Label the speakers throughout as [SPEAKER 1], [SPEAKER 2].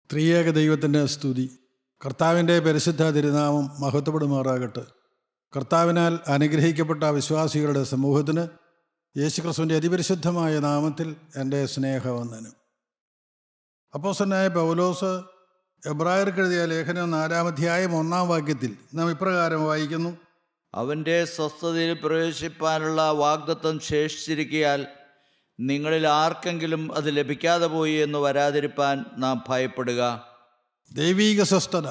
[SPEAKER 1] ത്രിയേക ദൈവത്തിൻ്റെ സ്തുതി. കർത്താവിൻ്റെ പരിശുദ്ധ തിരുനാമം മഹത്വപ്പെടുമാറാകട്ടെ. കർത്താവിനാൽ അനുഗ്രഹിക്കപ്പെട്ട വിശ്വാസികളുടെ സമൂഹത്തിന് യേശുക്രിസ്തുവിൻ്റെ അതിപരിശുദ്ധമായ നാമത്തിൽ എൻ്റെ സ്നേഹവന്ദനം. അപ്പോസ്തലനായ പൗലോസ് എബ്രായർക്ക് എഴുതിയ ലേഖനം 4-ാം അധ്യായം 1-ാം വാക്യത്തിൽ നാം ഇപ്രകാരം വായിക്കുന്നു:
[SPEAKER 2] അവൻ്റെ സ്വസ്ഥതയിൽ പ്രവേശിപ്പാനുള്ള വാഗ്ദത്തം ശേഷിച്ചിരിക്കയാൽ നിങ്ങളിൽ ആർക്കെങ്കിലും അത് ലഭിക്കാതെ പോയി എന്ന് വരാതിരിപ്പാൻ നാം ഭയപ്പെടുക.
[SPEAKER 1] ദൈവീക സ്വസ്ഥത,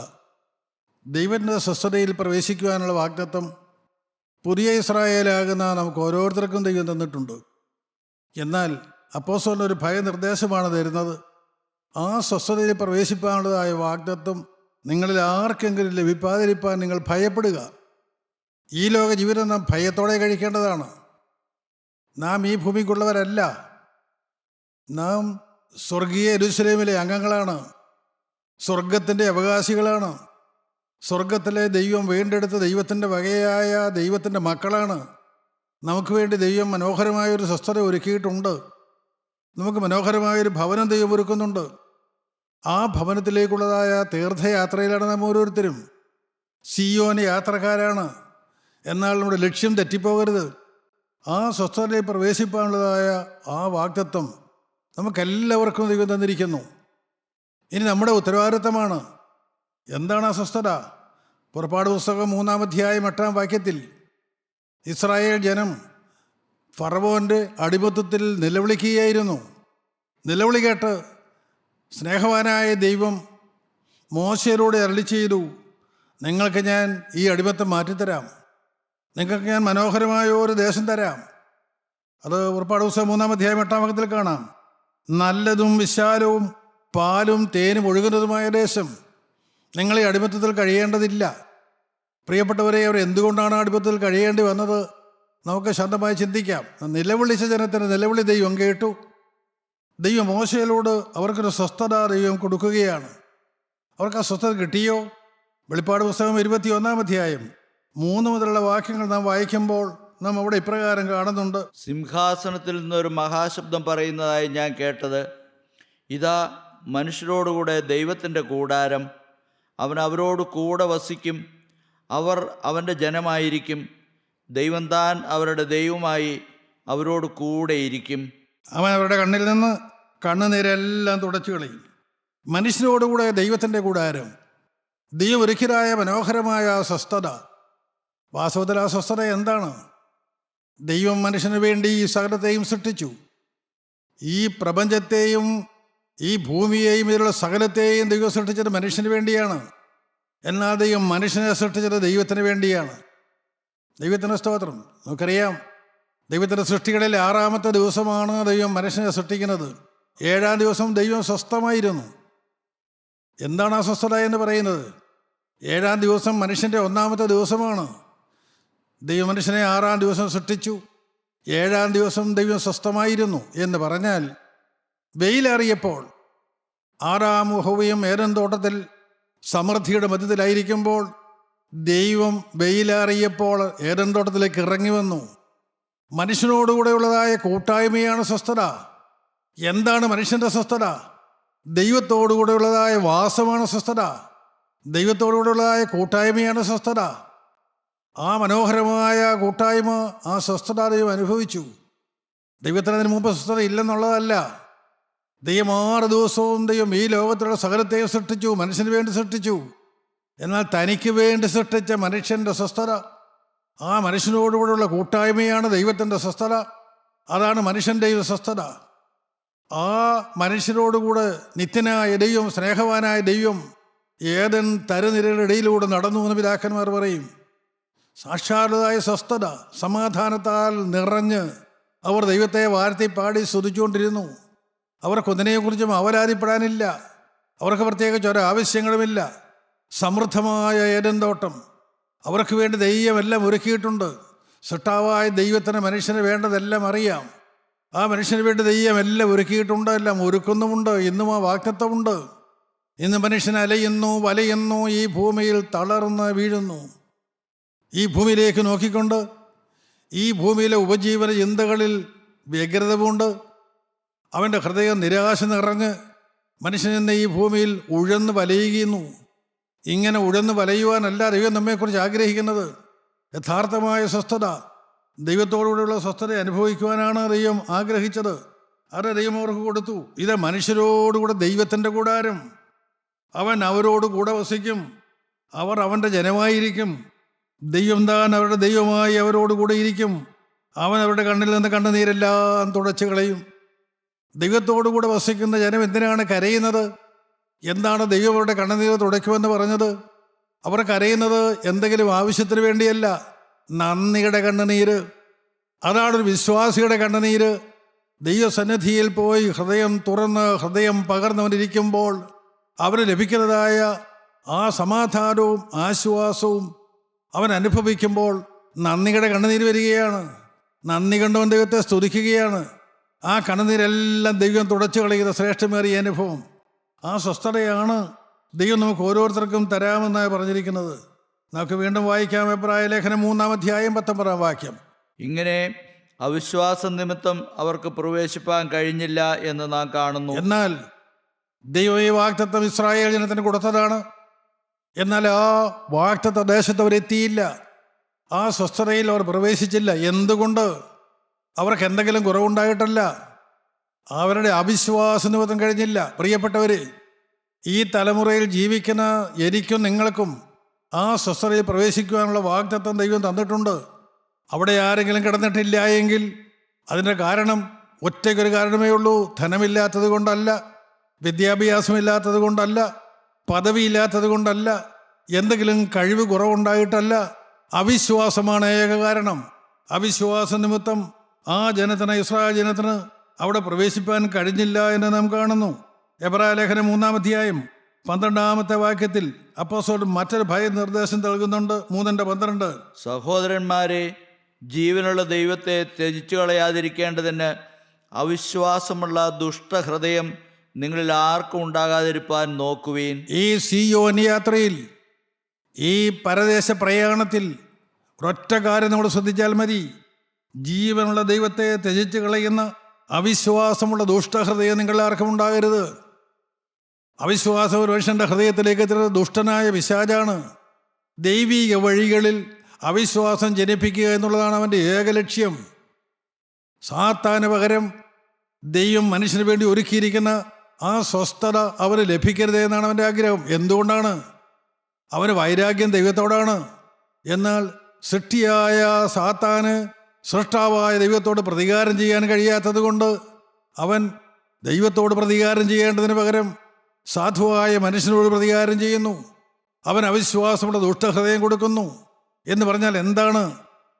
[SPEAKER 1] ദൈവത്തിൻ്റെ സ്വസ്ഥതയിൽ പ്രവേശിക്കുവാനുള്ള വാഗ്ദത്തം പുതിയ ഇസ്രായേലാകുന്ന നമുക്ക് ഓരോരുത്തർക്കും ദൈവം തന്നിട്ടുണ്ട്. എന്നാൽ അപ്പോസ്തലൻ ഒരു ഭയനിർദ്ദേശമാണ് തരുന്നത്. ആ സ്വസ്ഥതയിൽ പ്രവേശിപ്പാനുള്ളതായ വാഗ്ദത്തം നിങ്ങളിൽ ആർക്കെങ്കിലും ലഭിക്കാതിരിപ്പാൻ നിങ്ങൾ ഭയപ്പെടുക. ഈ ലോക ജീവിതം നാം ഭയത്തോടെ കഴിക്കേണ്ടതാണ്. നാം ഈ ഭൂമിക്കുള്ളവരല്ല. നാം സ്വർഗീയ യെരൂശലേമിലെ അംഗങ്ങളാണ്, സ്വർഗത്തിൻ്റെ അവകാശികളാണ്. സ്വർഗത്തിലെ ദൈവം വീണ്ടെടുത്ത ദൈവത്തിൻ്റെ വകയായ ദൈവത്തിൻ്റെ മക്കളാണ്. നമുക്ക് വേണ്ടി ദൈവം മനോഹരമായൊരു സ്വസ്ഥത ഒരുക്കിയിട്ടുണ്ട്. നമുക്ക് മനോഹരമായൊരു ഭവനം ദൈവം ഒരുക്കുന്നുണ്ട്. ആ ഭവനത്തിലേക്കുള്ളതായ തീർത്ഥയാത്രയിലാണ് നാം ഓരോരുത്തരും. സിയോൻ യാത്രക്കാരാണ്. എന്നാൽ നമ്മുടെ ലക്ഷ്യം തെറ്റിപ്പോകരുത്. ആ സ്വസ്ഥതയിൽ പ്രവേശിപ്പാനുള്ളതായ ആ വാഗ്ദത്തം നമുക്കെല്ലാവർക്കും ദൈവം തന്നിരിക്കുന്നു. ഇനി നമ്മുടെ ഉത്തരവാദിത്തമാണ്. എന്താണ് ആ സ്വസ്ഥത? പുറപ്പാട് പുസ്തകം 3-ാം അധ്യായം 8-ാം വാക്യത്തിൽ ഇസ്രായേൽ ജനം ഫറവോൻ്റെ അടിമത്തത്തിൽ നിലവിളിക്കുകയായിരുന്നു. നിലവിളി കേട്ട് സ്നേഹവാനായ ദൈവം മോശയിലൂടെ അരുളി ചെയ്തു: നിങ്ങൾക്ക് ഞാൻ ഈ അടിമത്തം മാറ്റിത്തരാം, നിങ്ങൾക്ക് ഞാൻ മനോഹരമായ ഒരു ദേശം തരാം. അത് പുറപ്പാട് പുസ്തകം 3-ാം അധ്യായം 8-ാം വാക്യത്തിൽ കാണാം. നല്ലതും വിശാലവും പാലും തേനും ഒഴുകുന്നതുമായ ദേശം. നിങ്ങൾ ഈ അടിമത്തത്തിൽ കഴിയേണ്ടതില്ല. പ്രിയപ്പെട്ടവരെ, അവർ എന്തുകൊണ്ടാണ് അടിമത്തത്തിൽ കഴിയേണ്ടി വന്നത്? നമുക്ക് ശാന്തമായി ചിന്തിക്കാം. നിലവിളിച്ച ജനത്തിന് നിലവിളി ദൈവം കേട്ടു. ദൈവം മോശയിലോട് അവർക്കൊരു സ്വസ്ഥത ദൈവം കൊടുക്കുകയാണ്. അവർക്ക് ആ സ്വസ്ഥത കിട്ടിയോ? വെളിപ്പാട് പുസ്തകം 21-ാം അധ്യായം 3 മുതലുള്ള വാക്യങ്ങൾ നാം വായിക്കുമ്പോൾ നാം അവിടെ ഇപ്രകാരം കാണുന്നുണ്ട്:
[SPEAKER 2] സിംഹാസനത്തിൽ നിന്നൊരു മഹാശബ്ദം പറയുന്നതായി ഞാൻ കേട്ടത്, ഇതാ മനുഷ്യരോടുകൂടെ ദൈവത്തിൻ്റെ കൂടാരം, അവൻ അവരോട് കൂടെ വസിക്കും, അവർ അവൻ്റെ ജനമായിരിക്കും, ദൈവം താൻ അവരുടെ ദൈവമായി അവരോട് കൂടെയിരിക്കും.
[SPEAKER 1] അവൻ അവരുടെ കണ്ണിൽ നിന്ന് കണ്ണുനീരെല്ലാം തുടച്ചു കളയും. മനുഷ്യരോടുകൂടെ ദൈവത്തിൻ്റെ കൂടാരം, ദൈവം ഒരിക്കലായ മനോഹരമായ സ്വസ്ഥത. വാസ്തവത്തിൽ ആ സ്വസ്ഥത എന്താണ്? ദൈവം മനുഷ്യന് വേണ്ടി ഈ സകലത്തെയും സൃഷ്ടിച്ചു. ഈ പ്രപഞ്ചത്തെയും ഈ ഭൂമിയെയും ഇതിലുള്ള സകലത്തെയും ദൈവം സൃഷ്ടിച്ചത് മനുഷ്യന് വേണ്ടിയാണ്. എന്നാൽ ദൈവം മനുഷ്യനെ സൃഷ്ടിച്ചത് ദൈവത്തിന് വേണ്ടിയാണ്. ദൈവത്തിന് സ്തോത്രം. നമുക്കറിയാം, ദൈവത്തിൻ്റെ സൃഷ്ടികളിൽ 6-ാമത്തെ ദിവസമാണ് ദൈവം മനുഷ്യനെ സൃഷ്ടിക്കുന്നത്. 7-ാം ദിവസം ദൈവം സ്വസ്ഥമായിരുന്നു. എന്താണ് ആ സ്വസ്ഥത എന്ന് പറയുന്നത്? 7-ാം ദിവസം മനുഷ്യൻ്റെ 1-ാമത്തെ ദിവസമാണ്. ദൈവം മനുഷ്യനെ 6-ാം ദിവസം സൃഷ്ടിച്ചു. 7-ാം ദിവസം ദൈവം സ്വസ്ഥമായിരുന്നു എന്ന് പറഞ്ഞാൽ, വെയിലേറിയപ്പോൾ ആദാമും ഹവ്വയും ഏദൻ തോട്ടത്തിൽ സമൃദ്ധിയുടെ മധ്യത്തിലായിരിക്കുമ്പോൾ ദൈവം വെയിലേറിയപ്പോൾ ഏദൻ തോട്ടത്തിലേക്ക് ഇറങ്ങി വന്നു. മനുഷ്യനോടുകൂടെയുള്ളതായ കൂട്ടായ്മയാണ് സ്വസ്ഥത. എന്താണ് മനുഷ്യൻ്റെ സ്വസ്ഥത? ദൈവത്തോടുകൂടെയുള്ളതായ വാസമാണ് സ്വസ്ഥത. ദൈവത്തോടുകൂടെയുള്ളതായ കൂട്ടായ്മയാണ് സ്വസ്ഥത. ആ മനോഹരമായ കൂട്ടായ്മ, ആ സ്വസ്ഥത ദൈവം അനുഭവിച്ചു. ദൈവത്തിന് അതിന് മുമ്പ് സ്വസ്ഥത ഇല്ലെന്നുള്ളതല്ല. ദൈവം 6 ദിവസവും ദൈവം ഈ ലോകത്തിലുള്ള സകലത്തെയും സൃഷ്ടിച്ചു, മനുഷ്യന് വേണ്ടി സൃഷ്ടിച്ചു. എന്നാൽ തനിക്ക് വേണ്ടി സൃഷ്ടിച്ച മനുഷ്യൻ്റെ സ്വസ്ഥത, ആ മനുഷ്യനോടുകൂടെയുള്ള കൂട്ടായ്മയാണ് ദൈവത്തിൻ്റെ സ്വസ്ഥത. അതാണ് മനുഷ്യൻ്റെ സ്വസ്ഥത. ആ മനുഷ്യരോടുകൂടെ നിത്യനായ ദൈവം, സ്നേഹവാനായ ദൈവം ഏദൻ തരുനിരയുടെ ഇടയിലൂടെ നടന്നു എന്ന് പിതാക്കന്മാർ പറയും. സാക്ഷാത്തായ സ്വസ്ഥത, സമാധാനത്താൽ നിറഞ്ഞ് അവർ ദൈവത്തെ വാഴ്ത്തി പാടി സ്തുതിച്ചുകൊണ്ടിരുന്നു. അവർക്കൊന്നിനെക്കുറിച്ചും അവലാതിപ്പെടാനില്ല. അവർക്ക് പ്രത്യേകിച്ച് ഒരാവശ്യങ്ങളുമില്ല. സമൃദ്ധമായ ഏദൻ തോട്ടം അവർക്ക് വേണ്ടി ദൈവമെല്ലാം ഒരുക്കിയിട്ടുണ്ട്. സൃഷ്ടാവായ ദൈവത്തിന് മനുഷ്യന് വേണ്ടതെല്ലാം അറിയാം. ആ മനുഷ്യന് വേണ്ടി ദൈവമെല്ലാം ഒരുക്കിയിട്ടുണ്ട്, എല്ലാം ഒരുക്കുന്നുമുണ്ട്. ഇന്നും ആ വാഗ്ദത്തമുണ്ട്. ഇന്ന് മനുഷ്യൻ അലയുന്നു, വലയുന്നു, ഈ ഭൂമിയിൽ തളർന്ന് വീഴുന്നു. ഈ ഭൂമിയിലേക്ക് നോക്കിക്കൊണ്ട് ഈ ഭൂമിയിലെ ഉപജീവന ചിന്തകളിൽ വ്യഗ്രതമുണ്ട്. അവൻ്റെ ഹൃദയം നിരാശ നിറഞ്ഞ് മനുഷ്യനെന്ന ഈ ഭൂമിയിൽ ഉഴന്ന് വലയുകയുന്നു. ഇങ്ങനെ ഉഴന്ന് വലയുവാനല്ല ദൈവം നമ്മെക്കുറിച്ച് ആഗ്രഹിക്കുന്നത്. യഥാർത്ഥമായ സ്വസ്ഥത, ദൈവത്തോടുകൂടെയുള്ള സ്വസ്ഥത അനുഭവിക്കുവാനാണ് ദൈവം ആഗ്രഹിച്ചത്. അത് ദൈവം അവർക്ക് കൊടുത്തു. ഇത് മനുഷ്യരോടുകൂടെ ദൈവത്തിൻ്റെ കൂടാരം. അവൻ അവരോട് കൂടെ വസിക്കും. അവർ അവൻ്റെ ജനമായിരിക്കും. ദൈവം താൻ അവരുടെ ദൈവമായി അവരോട് കൂടെ ഇരിക്കും. അവൻ അവരുടെ കണ്ണിൽ നിന്ന് കണ്ണുനീരെല്ലാം തുടച്ചു കളയും. ദൈവത്തോടു കൂടെ വസിക്കുന്ന ജനം എന്തിനാണ് കരയുന്നത്? എന്താണ് ദൈവം അവരുടെ കണ്ണുനീർ തുടയ്ക്കുമെന്ന് പറഞ്ഞത്? അവർ കരയുന്നത് എന്തെങ്കിലും ആവശ്യത്തിന് വേണ്ടിയല്ല, നന്ദിയുടെ കണ്ണുനീര്. അതാണൊരു വിശ്വാസിയുടെ കണ്ണുനീര്. ദൈവസന്നിധിയിൽ പോയി ഹൃദയം തുറന്ന് ഹൃദയം പകർന്നവനിരിക്കുമ്പോൾ അവന് ലഭിക്കുന്നതായ ആ സമാധാനവും ആശ്വാസവും അവൻ അനുഭവിക്കുമ്പോൾ നന്ദിയുടെ കണ്ണുനീര് വരികയാണ്. നന്ദി കണ്ടവൻ ദൈവത്തെ സ്തുതിക്കുകയാണ്. ആ കണ്ണുനീരെല്ലാം ദൈവം തുടച്ചു കളയുന്ന ശ്രേഷ്ഠമേറിയ അനുഭവം. ആ സ്വസ്ഥതയാണ് ദൈവം നമുക്ക് ഓരോരുത്തർക്കും തരാമെന്നാണ് പറഞ്ഞിരിക്കുന്നത്. നമുക്ക് വീണ്ടും വായിക്കാം. എബ്രായ ലേഖനം 3-ാം അധ്യായം 19-ാം വാക്യം.
[SPEAKER 2] ഇങ്ങനെ അവിശ്വാസം നിമിത്തം അവർക്ക് പ്രവേശിപ്പാൻ കഴിഞ്ഞില്ല എന്ന് നാം കാണുന്നു.
[SPEAKER 1] എന്നാൽ ദൈവം ഈ വാഗ്ദത്തം ഇസ്രായേൽ ജനത്തിന് കൊടുത്തതാണ്. എന്നാൽ ആ വാഗ്ദത്ത ദേശത്ത് അവരെത്തിയില്ല. ആ സ്വസ്ഥതയിൽ അവർ പ്രവേശിച്ചില്ല. എന്തുകൊണ്ട്? അവർക്ക് എന്തെങ്കിലും കുറവുണ്ടായിട്ടല്ല, അവരുടെ അവിശ്വാസ നിമിത്തം കഴിഞ്ഞില്ല. പ്രിയപ്പെട്ടവർ, ഈ തലമുറയിൽ ജീവിക്കുന്ന എനിക്കും നിങ്ങൾക്കും ആ സ്വസ്ഥതയിൽ പ്രവേശിക്കുവാനുള്ള വാഗ്ദത്തം ദൈവം തന്നിട്ടുണ്ട്. അവിടെ ആരെങ്കിലും കിടന്നിട്ടില്ല എങ്കിൽ അതിൻ്റെ കാരണം ഒറ്റയ്ക്കൊരു കാരണമേ ഉള്ളൂ. ധനമില്ലാത്തത് കൊണ്ടല്ല, വിദ്യാഭ്യാസമില്ലാത്തത് കൊണ്ടല്ല, പദവിയില്ലാത്തത് കൊണ്ടല്ല, എന്തെങ്കിലും കഴിവ് കുറവുണ്ടായിട്ടല്ല. അവിശ്വാസമാണ് ഏക കാരണം. അവിശ്വാസ നിമിത്തം ആ ജനത്തിന്, ഇസ്രായേൽ ജനത്തിന് അവിടെ പ്രവേശിപ്പാൻ കഴിഞ്ഞില്ല എന്ന് നാം കാണുന്നു. എബ്രായ ലേഖനം 3-ാം അധ്യായം 12-ാമത്തെ വാക്യത്തിൽ അപ്പോസ്തലൻ മറ്റൊരു ഭയനിർദ്ദേശം നൽകുന്നുണ്ട്. 3:12.
[SPEAKER 2] സഹോദരന്മാരെ, ജീവനുള്ള ദൈവത്തെ ത്യജിച്ചു കളയാതിരിക്കേണ്ടതിന് അവിശ്വാസമുള്ള ദുഷ്ടഹൃദയം നിങ്ങളിൽ ആർക്കും ഉണ്ടാകാതിരിപ്പാൻ നോക്കുവീൻ.
[SPEAKER 1] ഈ സിയോൻ യാത്രയിൽ, ഈ പരദേശ പ്രയാണത്തിൽ ഒരൊറ്റ കാര്യം നമ്മൾ ശ്രദ്ധിച്ചാൽ മതി. ജീവനുള്ള ദൈവത്തെ ത്യജിച്ചു കളയുന്ന അവിശ്വാസമുള്ള ദുഷ്ടഹൃദയം നിങ്ങളിൽ ആർക്കും ഉണ്ടാകരുത്. അവിശ്വാസം ഒരു മനുഷ്യൻ്റെ ഹൃദയത്തിലേക്ക് എത്തുന്നത് ദുഷ്ടനായ പിശാചാണ്. ദൈവിക വഴികളിൽ അവിശ്വാസം ജനിപ്പിക്കുക എന്നുള്ളതാണ് അവൻ്റെ ഏക ലക്ഷ്യം. സാത്താന് പകരം ദൈവം മനുഷ്യന് വേണ്ടി ഒരുക്കിയിരിക്കുന്ന ആ സ്വസ്ഥത അവന് ലഭിക്കരുത് എന്നാണ് അവൻ്റെ ആഗ്രഹം. എന്തുകൊണ്ടാണ്? അവന് വൈരാഗ്യം ദൈവത്തോടാണ്. എന്നാൽ സൃഷ്ടിയായ സാത്താന് സൃഷ്ടാവായ ദൈവത്തോട് പ്രതികാരം ചെയ്യാൻ കഴിയാത്തത് കൊണ്ട് അവൻ ദൈവത്തോട് പ്രതികാരം ചെയ്യേണ്ടതിന് പകരം സാധുവായ മനുഷ്യനോട് പ്രതികാരം ചെയ്യുന്നു. അവൻ അവിശ്വാസമുള്ള ദുഷ്ടഹൃദയം കൊടുക്കുന്നു. എന്ന് പറഞ്ഞാൽ എന്താണ്?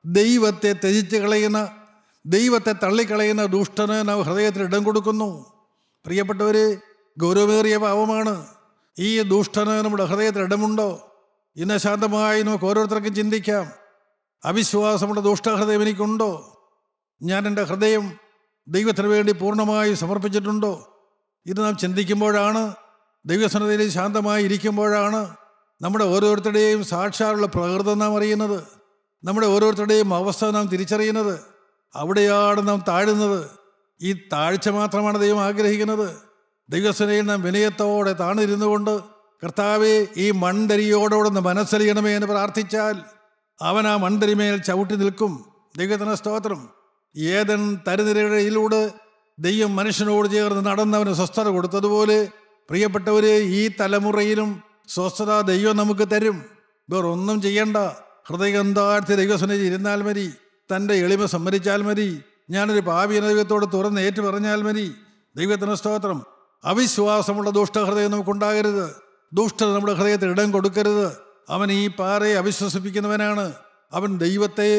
[SPEAKER 1] ദൈവത്തെ ത്യജിച്ച് കളയുന്ന, ദൈവത്തെ തള്ളിക്കളയുന്ന ദുഷ്ടന് നാം ഹൃദയത്തിൽ ഇടം കൊടുക്കുന്നു. പ്രിയപ്പെട്ടവർ, ഗൗരവമേറിയ പാവമാണ്. ഈ ദുഷ്ടന് നമ്മുടെ ഹൃദയത്തിൽ ഇടമുണ്ടോ? ഇന്ന് ശാന്തമായി നമുക്ക് ഓരോരുത്തർക്കും ചിന്തിക്കാം. അവിശ്വാസമുള്ള ദുഷ്ടഹൃദയം എനിക്കുണ്ടോ? ഞാൻ എൻ്റെ ഹൃദയം ദൈവത്തിന് വേണ്ടി പൂർണ്ണമായി സമർപ്പിച്ചിട്ടുണ്ടോ? ഇത് നാം ചിന്തിക്കുമ്പോഴാണ്, ദൈവസന്നിധിയിൽ ശാന്തമായി ഇരിക്കുമ്പോഴാണ് നമ്മുടെ ഓരോരുത്തരുടെയും സാക്ഷാലുള്ള പ്രകൃതം നാം അറിയുന്നത്. നമ്മുടെ ഓരോരുത്തരുടെയും അവസ്ഥ നാം തിരിച്ചറിയുന്നത്. അവിടെയാണ് നാം താഴുന്നത്. ഈ താഴ്ച മാത്രമാണ് ദൈവം ആഗ്രഹിക്കുന്നത്. ദൈവസേനയിൽ നാം വിനയത്തോടെ താണിരുന്നു കൊണ്ട് കർത്താവേ, ഈ മൺതരിയോടൊന്ന് മനസ്സറിയണമേ എന്ന് പ്രാർത്ഥിച്ചാൽ അവൻ ആ മൺതരിമേൽ ചവിട്ടി നിൽക്കും. ദൈവത്തിന് സ്തോത്രം. ഏദൻ തരുനിരയിലൂടെ ദൈവം മനുഷ്യനോട് ചേർന്ന് നടന്നവന് സ്വസ്ഥത കൊടുത്തതുപോലെ പ്രിയപ്പെട്ടവരെ, ഈ തലമുറയിലും സ്വസ്ഥത ദൈവം നമുക്ക് തരും. വേറൊന്നും ചെയ്യണ്ട. ഹൃദയം താഴ്ത്തി ദൈവസന്നിധി ഇരുന്നാൽ മതി. തൻ്റെ എളിമ സമ്മതിച്ചാൽ മതി. ഞാനൊരു പാപിയെ ദൈവത്തോട് തുറന്ന് ഏറ്റു പറഞ്ഞാൽ മതി. ദൈവത്തിന് സ്തോത്രം. അവിശ്വാസമുള്ള ദുഷ്ടഹൃദയം നമുക്കുണ്ടാകരുത്. ദുഷ്ടത നമ്മുടെ ഹൃദയത്തിൽ ഇടം കൊടുക്കരുത്. അവൻ ഈ പാറയെ അവിശ്വസിപ്പിക്കുന്നവനാണ്. അവൻ ദൈവത്തെ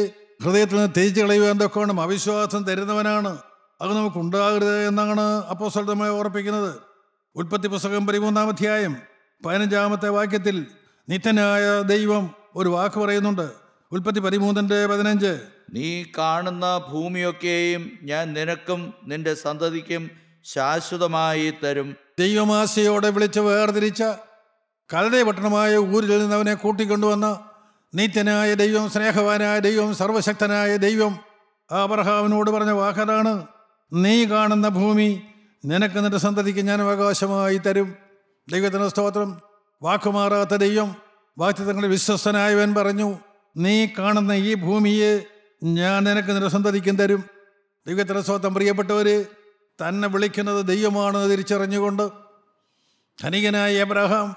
[SPEAKER 1] ഹൃദയത്തിൽ നിന്ന് ത്യജിച്ച് കളയുവാൻ തക്കവണ്ണം അവിശ്വാസം തരുന്നവനാണ്. അത് നമുക്കുണ്ടാകരുത് എന്നാണ് അപ്പോസ്തലൻ നമ്മെ ഓർപ്പിക്കുന്നത്. ഉൽപ്പത്തി പുസ്തകം 13-ാം അധ്യായം 15-ാമത്തെ വാക്യത്തിൽ നിത്യനായ ദൈവം ഒരു വാക്ക് പറയുന്നുണ്ട്. ഉൽപ്പത്തി 13:15.
[SPEAKER 2] നീ കാണുന്ന ഭൂമിയൊക്കെയും ഞാൻ നിനക്കും നിന്റെ സന്തതിക്കും ശാശ്വതമായി തരും.
[SPEAKER 1] ദൈവമാശയോടെ വിളിച്ച് വേർതിരിച്ച കൽദയ പട്ടണമായ ഊരിൽ നിന്ന് അവനെ കൂട്ടിക്കൊണ്ടുവന്ന നിത്യനായ ദൈവം, സ്നേഹവാനായ ദൈവം, സർവശക്തനായ ദൈവം അബ്രഹാമിനോട് പറഞ്ഞ വാക്കതാണ്, നീ കാണുന്ന ഭൂമി നിനക്ക് നിന്റെ സന്തതിക്ക് ഞാൻ അവകാശമായി തരും. ദൈവത്തിന് സ്തോത്രം. വാക്കുമാറാത്ത ദൈവം, വാഗ്ദത്തങ്ങളിൽ വിശ്വസ്തനായവൻ പറഞ്ഞു, നീ കാണുന്ന ഈ ഭൂമിയെ ഞാൻ നിനക്ക് നിന്റെ സന്തതിക്കും തരും. ദൈവത്തിന് സ്തോത്രം. പ്രിയപ്പെട്ടവർ, തന്നെ വിളിക്കുന്നത് ദൈവമാണെന്ന് തിരിച്ചറിഞ്ഞുകൊണ്ട് ധനികനായ എബ്രഹാം,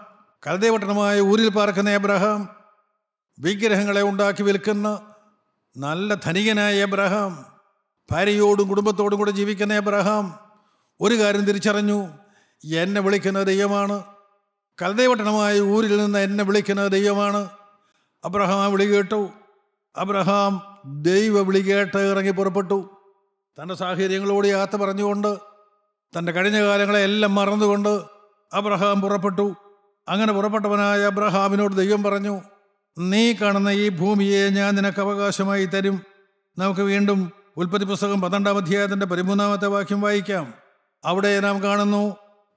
[SPEAKER 1] കൽദയപട്ടണമായ ഊരിൽ പാർക്കുന്ന എബ്രഹാം, വിഗ്രഹങ്ങളെ ഉണ്ടാക്കി വിൽക്കുന്ന നല്ല ധനികനായ എബ്രഹാം, ഭാര്യയോടും കുടുംബത്തോടും കൂടെ ജീവിക്കുന്ന എബ്രഹാം ഒരു കാര്യം തിരിച്ചറിഞ്ഞു, എന്നെ വിളിക്കുന്ന ദൈവമാണ്. കൽദയപട്ടണമായ ഊരിൽ നിന്ന് എന്നെ വിളിക്കുന്ന ദൈവമാണ്. അബ്രഹാം ആ വിളി കേട്ടു. അബ്രഹാം ദൈവ വിളി കേട്ട് ഇറങ്ങി പുറപ്പെട്ടു. തൻ്റെ സാഹചര്യങ്ങളോട് യാത്ര പറഞ്ഞുകൊണ്ട്, തൻ്റെ കഴിഞ്ഞ കാലങ്ങളെ എല്ലാം മറന്നുകൊണ്ട് അബ്രഹാം പുറപ്പെട്ടു. അങ്ങനെ പുറപ്പെട്ടവനായ അബ്രഹാമിനോട് ദൈവം പറഞ്ഞു, നീ കാണുന്ന ഈ ഭൂമിയെ ഞാൻ നിനക്ക് അവകാശമായി തരും. നമുക്ക് വീണ്ടും ഉൽപ്പത്തി പുസ്തകം 12-ാം അധ്യായത്തിൻ്റെ 13-ാമത്തെ വാക്യം വായിക്കാം. അവിടെ നാം കാണുന്നു,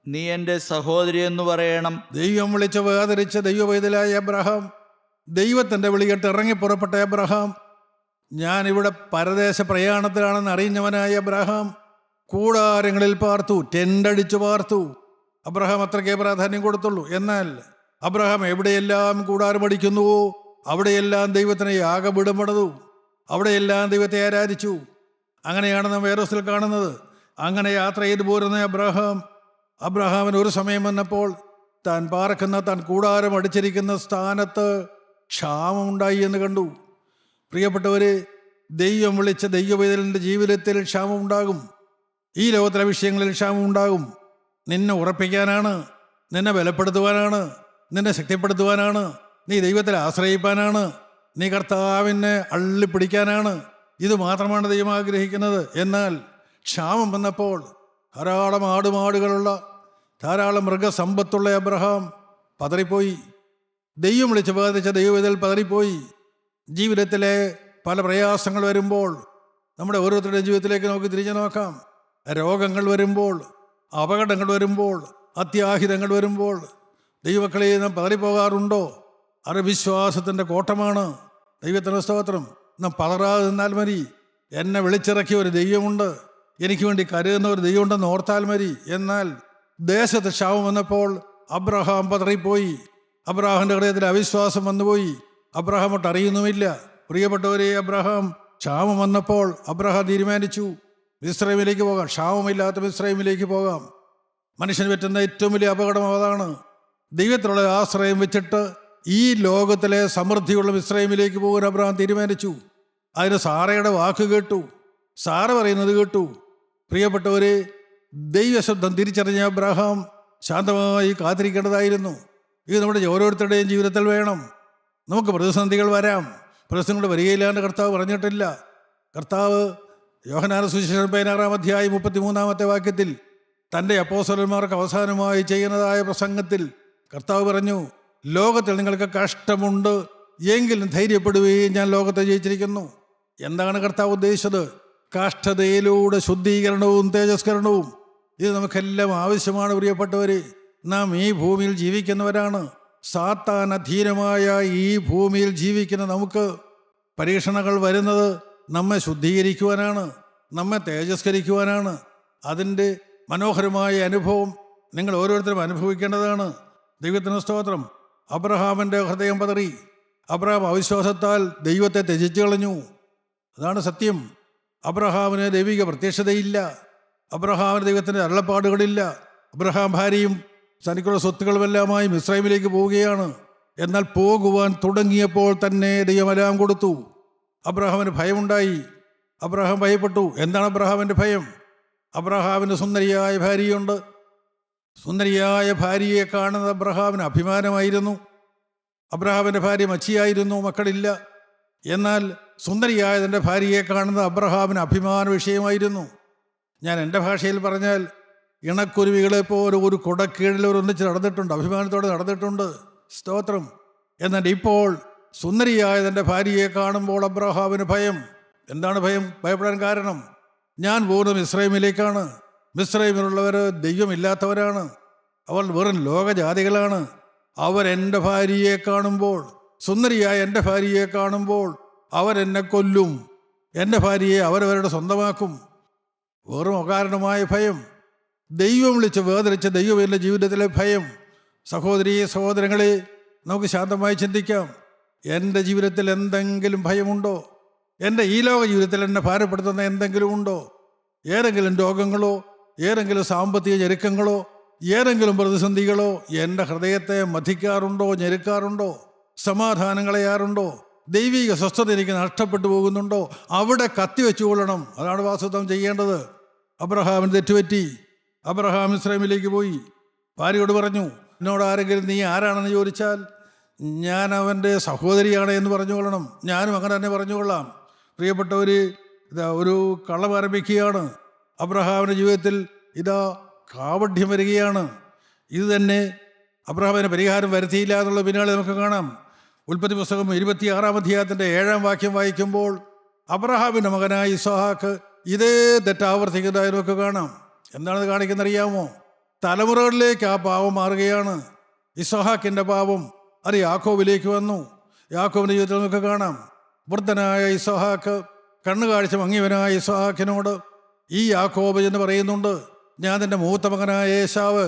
[SPEAKER 2] നീ എൻ്റെ സഹോദരി എന്ന് പറയണം.
[SPEAKER 1] ദൈവം വിളിച്ച് വേദരിച്ച ദൈവവൈതലായ അബ്രഹാം, ദൈവത്തിൻ്റെ വിളികെട്ട് ഇറങ്ങി പുറപ്പെട്ട അബ്രഹാം, ഞാനിവിടെ പരദേശ പ്രയാണത്തിലാണെന്ന് അറിഞ്ഞവനായ അബ്രഹാം കൂടാരങ്ങളിൽ പാർത്തു, ടെൻ്റടിച്ചു പാർത്തു. അബ്രഹാം അത്രയ്ക്കേ പ്രാധാന്യം കൊടുത്തുള്ളൂ. എന്നാൽ അബ്രഹാം എവിടെയെല്ലാം കൂടാരമടിക്കുന്നുവോ അവിടെയെല്ലാം ദൈവത്തിന് യാഗപീഠം പണിതു, അവിടെയെല്ലാം ദൈവത്തെ ആരാധിച്ചു. അങ്ങനെയാണ് നാം വേറൊസിൽ കാണുന്നത്. അങ്ങനെ യാത്ര ചെയ്തു പോരുന്ന അബ്രഹാമിന് ഒരു സമയം വന്നപ്പോൾ താൻ പാർക്കുന്ന, താൻ കൂടാരം അടിച്ചിരിക്കുന്ന സ്ഥാനത്ത് ക്ഷാമമുണ്ടായി എന്ന് കണ്ടു. പ്രിയപ്പെട്ടവരെ, ദൈവം വിളിച്ച ദൈവവൈതലിൻ്റെ ജീവിതത്തിൽ ക്ഷാമമുണ്ടാകും. ഈ ലോകത്തിലെ വിഷയങ്ങളിൽ ക്ഷാമമുണ്ടാകും. നിന്നെ ഉറപ്പിക്കാനാണ്, നിന്നെ ബലപ്പെടുത്തുവാനാണ്, നിന്നെ ശക്തിപ്പെടുത്തുവാനാണ്, നീ ദൈവത്തിൽ ആശ്രയിപ്പാനാണ്, നീ കർത്താവിനെ അള്ളിപ്പിടിക്കാനാണ്. ഇത് മാത്രമാണ് ദൈവം ആഗ്രഹിക്കുന്നത്. എന്നാൽ ക്ഷാമം വന്നപ്പോൾ ധാരാളം ആടുമാടുകളുള്ള, ധാരാളം മൃഗസമ്പത്തുള്ള അബ്രഹാം പതറിപ്പോയി. ദൈവം വിളിച്ച് ബാധിച്ച ദൈവവിധൽ പതറിപ്പോയി. ജീവിതത്തിലെ പല പ്രയാസങ്ങൾ വരുമ്പോൾ, നമ്മുടെ ഓരോരുത്തരുടെ ജീവിതത്തിലേക്ക് നമുക്ക് തിരിഞ്ഞു നോക്കാം. രോഗങ്ങൾ വരുമ്പോൾ, അപകടങ്ങൾ വരുമ്പോൾ, അത്യാഹിതങ്ങൾ വരുമ്പോൾ ദൈവമക്കളെ നാം പതറിപ്പോകാറുണ്ടോ? അത് വിശ്വാസത്തിൻ്റെ കോട്ടമാണ്. ദൈവത്തിന് സ്തോത്രം. നാം പതറാതെ നിന്നാൽ മതി. എന്നെ വിളിച്ചിറക്കിയ ഒരു ദൈവമുണ്ട്, എനിക്ക് വേണ്ടി കരുതുന്ന ഒരു ദൈവമുണ്ടെന്ന് ഓർത്താൽ മതി. എന്നാൽ ദേശത്ത് ക്ഷാമം വന്നപ്പോൾ അബ്രഹാം പതറിപ്പോയി. അബ്രഹാമിൻ്റെ ഹൃദയത്തിൽ അവിശ്വാസം വന്നുപോയി. അബ്രഹാം ഒട്ട് അറിയുന്നുമില്ല. പ്രിയപ്പെട്ടവരെ, അബ്രഹാം ക്ഷാമം വന്നപ്പോൾ അബ്രഹാം തീരുമാനിച്ചു, മിസ്രൈമിലേക്ക് പോകാം, ക്ഷാമമില്ലാത്ത മിസ്രൈമിലേക്ക് പോകാം. മനുഷ്യന് പറ്റുന്ന ഏറ്റവും വലിയ അപകടം അതാണ്. ദൈവത്തിലുള്ള ആശ്രയം വെച്ചിട്ട് ഈ ലോകത്തിലെ സമൃദ്ധിയുള്ള മിസ്രൈമിലേക്ക് പോകാൻ അബ്രഹാം തീരുമാനിച്ചു. അതിന് സാറയുടെ വാക്ക് കേട്ടു, സാറ പറയുന്നത് കേട്ടു. പ്രിയപ്പെട്ടവരെ, ദൈവശബ്ദം തിരിച്ചറിഞ്ഞ അബ്രഹാം ശാന്തമായി കാത്തിരിക്കേണ്ടതായിരുന്നു. ഇത് നമ്മുടെ ഓരോരുത്തരുടെയും ജീവിതത്തിൽ വേണം. നമുക്ക് പ്രതിസന്ധികൾ വരാം, പ്രതിസന്ധികൾ വരികയില്ലാണ്ട് കർത്താവ് പറഞ്ഞിട്ടില്ല. കർത്താവ് യോഹന്നാന്റെ സുവിശേഷം 16-ാം അധ്യായം 33-ാമത്തെ വാക്യത്തിൽ തൻ്റെ അപ്പോസ്തലന്മാർക്ക് അവസാനമായി ചെയ്യുന്നതായ പ്രസംഗത്തിൽ കർത്താവ് പറഞ്ഞു, ലോകത്തിൽ നിങ്ങൾക്ക് കഷ്ടമുണ്ട്, എങ്കിലും ധൈര്യപ്പെടുകയും ഞാൻ ലോകത്തെ ജയിച്ചിരിക്കുന്നു. എന്താണ് കർത്താവ് ഉദ്ദേശിച്ചത്? കാഷ്ഠതയിലൂടെ ശുദ്ധീകരണവും തേജസ്കരണവും. ഇത് നമുക്കെല്ലാം ആവശ്യമാണ്. പ്രിയപ്പെട്ടവരെ, നാം ഈ ഭൂമിയിൽ ജീവിക്കുന്നവരാണ്. സാത്താൻ അധീനമായ ഈ ഭൂമിയിൽ ജീവിക്കുന്ന നമുക്ക് പരീക്ഷണങ്ങൾ വരുന്നത് നമ്മെ ശുദ്ധീകരിക്കുവാനാണ്, നമ്മെ തേജസ്കരിക്കുവാനാണ്. അതിൻ്റെ മനോഹരമായ അനുഭവം നിങ്ങൾ ഓരോരുത്തരും അനുഭവിക്കേണ്ടതാണ്. ദൈവത്തിന് സ്തോത്രം. അബ്രഹാമിൻ്റെ ഹൃദയം പതറി. അബ്രഹാം അവിശ്വാസത്താൽ ദൈവത്തെ ത്യജിച്ചു കളഞ്ഞു. അതാണ് സത്യം. അബ്രഹാമിന് ദൈവിക പ്രത്യക്ഷതയില്ല. അബ്രഹാമിന് ദൈവത്തിൻ്റെ അരുളപ്പാടുകളില്ല. അബ്രഹാം ഭാര്യയും തനിക്കുള്ള സ്വത്തുക്കളുമെല്ലാമായി മിസ്രൈമിലേക്ക് പോവുകയാണ്. എന്നാൽ പോകുവാൻ തുടങ്ങിയപ്പോൾ തന്നെ ദൈവമെല്ലാം കൊടുത്തു. അബ്രഹാമിന് ഭയമുണ്ടായി. അബ്രഹാം ഭയപ്പെട്ടു. എന്താണ് അബ്രഹാമിൻ്റെ ഭയം? അബ്രഹാമിന് സുന്ദരിയായ ഭാര്യയുണ്ട്. സുന്ദരിയായ ഭാര്യയെ കാണുന്നത് അബ്രഹാമിന് അഭിമാനമായിരുന്നു. അബ്രഹാമിൻ്റെ ഭാര്യ മച്ചിയായിരുന്നു, മക്കളില്ല. എന്നാൽ സുന്ദരിയായ തൻ്റെ ഭാര്യയെ കാണുന്നത് അബ്രഹാമിന് അഭിമാന വിഷയമായിരുന്നു. ഞാൻ എൻ്റെ ഭാഷയിൽ പറഞ്ഞാൽ, ഇണക്കുരുവികളെപ്പോലെ ഒരു കുടക്കീഴിൽ ഒന്നിച്ച് നടന്നിട്ടുണ്ട്, അഭിമാനത്തോടെ നടന്നിട്ടുണ്ട്. സ്തോത്രം. എന്നാൽ ഇപ്പോൾ സുന്ദരിയായ തൻ്റെ ഭാര്യയെ കാണുമ്പോൾ അബ്രഹാമിന് ഭയം. എന്താണ് ഭയം? ഭയപ്പെടാൻ കാരണം, ഞാൻ പോകുന്നത് മിസ്രൈമിലേക്കാണ്. മിസ്രൈമിലുള്ളവർ ദൈവമില്ലാത്തവരാണ്. അവർ വെറും ലോകജാതികളാണ്. അവരെൻ്റെ ഭാര്യയെ കാണുമ്പോൾ, സുന്ദരിയായ എൻ്റെ ഭാര്യയെ കാണുമ്പോൾ അവരെന്നെ കൊല്ലും. എൻ്റെ ഭാര്യയെ അവരവരുടെ സ്വന്തമാക്കും. വെറും അകാരണമായ ഭയം. ദൈവം വിളിച്ച് വേദനിച്ച ദൈവത്തിൻ്റെ ജീവിതത്തിലെ ഭയം. സഹോദരീ സഹോദരങ്ങളെ, നമുക്ക് ശാന്തമായി ചിന്തിക്കാം. എൻ്റെ ജീവിതത്തിൽ എന്തെങ്കിലും ഭയമുണ്ടോ? എൻ്റെ ഈ ലോക ജീവിതത്തിൽ എന്നെ ഭാരപ്പെടുത്തുന്ന എന്തെങ്കിലും ഉണ്ടോ? ഏതെങ്കിലും രോഗങ്ങളോ, ഏതെങ്കിലും സാമ്പത്തിക ഞെരുക്കങ്ങളോ, ഏതെങ്കിലും പ്രതിസന്ധികളോ എൻ്റെ ഹൃദയത്തെ മഥിക്കാറുണ്ടോ, ഞെരുക്കാറുണ്ടോ? സമാധാനം കളയാറുണ്ടോ? ദൈവിക സ്വസ്ഥത എനിക്ക് നഷ്ടപ്പെട്ടു പോകുന്നുണ്ടോ? അവിടെ കത്തിവെച്ചുകൊള്ളണം. അതാണ് വാസ്തവം ചെയ്യേണ്ടത്. അബ്രഹാമിന് തെറ്റുപറ്റി. അബ്രഹാം മിസ്രൈമിലേക്ക് പോയി. ഭാര്യയോട് പറഞ്ഞു, എന്നോട് ആരെങ്കിലും നീ ആരാണെന്ന് ചോദിച്ചാൽ ഞാൻ അവൻ്റെ സഹോദരിയാണ് എന്ന് പറഞ്ഞുകൊള്ളണം. ഞാനും അങ്ങനെ തന്നെ പറഞ്ഞുകൊള്ളാം. പ്രിയപ്പെട്ടവർ, ഒരു കള്ളം ആരംഭിക്കുകയാണ്. അബ്രഹാമിൻ്റെ ജീവിതത്തിൽ കാപഢ്യം വരികയാണ്. ഇത് തന്നെ അബ്രഹാമിന് പരിഹാരം വരുത്തിയില്ല എന്നുള്ള പിന്നാലെ നമുക്ക് കാണാം. ഉൽപ്പത്തി പുസ്തകം 26-ാം അധ്യായത്തിൻ്റെ 7-ാം വാക്യം വായിക്കുമ്പോൾ അബ്രഹാമിൻ്റെ മകനായ ഇസ്ഹാക്ക് ഇതേ തെറ്റാവർത്തിക്കുന്നതായി നമുക്ക് കാണാം. എന്താണത് കാണിക്കുന്നത് അറിയാമോ? തലമുറകളിലേക്ക് ആ പാപം മാറുകയാണ്. ഇസ്ഹാക്കിൻ്റെ പാപം അത് യാക്കോബിലേക്ക് വന്നു. യാക്കോബിൻ്റെ ജീവിതത്തിൽ നമുക്ക് കാണാം. വൃദ്ധനായ ഇസ്ഹാക്ക്, കണ്ണുകാഴ്ച മങ്ങിയവനായ ഇസ്ഹാക്കിനോട് ഈ യാക്കോബ് എന്ന് പറയുന്നുണ്ട്, ഞാൻ എൻ്റെ മൂത്ത മകനായ ഏശാവ്.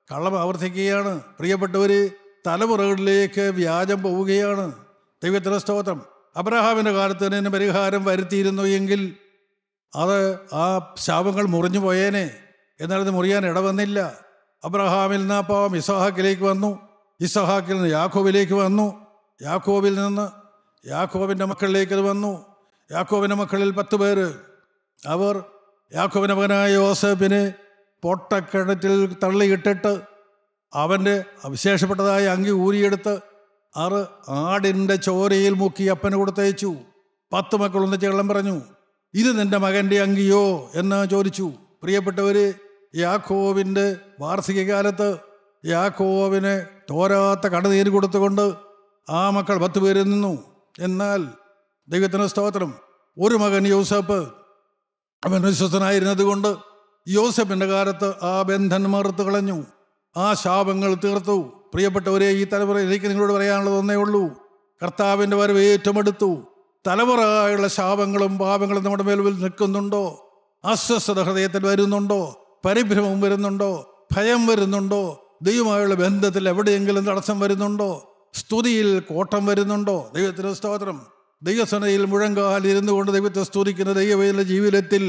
[SPEAKER 1] കള്ളം ആവർത്തിക്കുകയാണ്. പ്രിയപ്പെട്ടവർ, തലമുറകളിലേക്ക് വ്യാജം പോവുകയാണ്. ദൈവത്തിന് സ്തോത്രം. അബ്രഹാമിൻ്റെ കാലത്ത് തന്നെ പരിഹാരം വരുത്തിയിരുന്നു എങ്കിൽ അത് ആ ശാപങ്ങൾ മുറിഞ്ഞു പോയേനെ. എന്നാൽ ഇത് മുറിയാൻ ഇടവന്നില്ല. അബ്രഹാമിൽ നിന്ന് ആ പാവം ഇസ്ഹാക്കിലേക്ക് വന്നു. ഇസ്ഹാക്കിൽ നിന്ന് യാക്കോബിലേക്ക് വന്നു. യാക്കോബിൽ നിന്ന് യാക്കോബിൻ്റെ മക്കളിലേക്ക് അത് വന്നു. യാക്കോബിൻ്റെ മക്കളിൽ 10 പേര്. അവർ യാക്കോബിൻ്റെ മകനായ യോസേഫിനെ പൊട്ടക്കിണറ്റിൽ തള്ളിയിട്ടിട്ട് അവൻ്റെ വിശേഷപ്പെട്ടതായ അങ്കി ഊരിയെടുത്ത് ആടിൻ്റെ ചോരയിൽ മുക്കി അപ്പന് കൊടുത്തയച്ചു. 10 മക്കൾ ഒന്നിച്ച് കള്ളം പറഞ്ഞു, ഇത് നിൻ്റെ മകൻ്റെ അങ്കിയോ എന്ന് ചോദിച്ചു. പ്രിയപ്പെട്ടവർ, യാക്കോബിൻ്റെ വാർഷികകാലത്ത് യാക്കോബിനെ തോരാത്ത കടനീര് കൊടുത്തുകൊണ്ട് ആ മക്കൾ 10 പേരിൽ നിന്നു. എന്നാൽ ദൈവത്തിന് സ്തോത്രം, ഒരു മകൻ യോസേഫ്, അവൻ വിശ്വസ്തനായിരുന്നത് കൊണ്ട് യോസേഫിൻ്റെ കാലത്ത് ആ ബന്ധൻ മറുത്തു കളഞ്ഞു. ആ ശാപങ്ങൾ തീർത്തു. പ്രിയപ്പെട്ടവരെ, ഈ തലമുറ എനിക്ക് നിങ്ങളോട് പറയാനുള്ളത് ഒന്നേ ഉള്ളൂ. കർത്താവിൻ്റെ വരവ് ഏറ്റവും അടുത്തു. തലമുറയായുള്ള ശാപങ്ങളും പാപങ്ങളും നമ്മുടെ മേൽ നിൽക്കുന്നുണ്ടോ? അസ്വസ്ഥത ഹൃദയത്തിൽ വരുന്നുണ്ടോ? പരിഭ്രമം വരുന്നുണ്ടോ? ഭയം വരുന്നുണ്ടോ? ദൈവമായുള്ള ബന്ധത്തിൽ എവിടെയെങ്കിലും തടസ്സം വരുന്നുണ്ടോ? സ്തുതിയിൽ കോട്ടം വരുന്നുണ്ടോ? ദൈവത്തിന് സ്തോത്രം. ദൈവസനയിൽ മുഴങ്കാൽ ഇരുന്നു കൊണ്ട് ദൈവത്തെ സ്തുതിക്കുന്ന ദൈവവേദിയുടെ ജീവിതത്തിൽ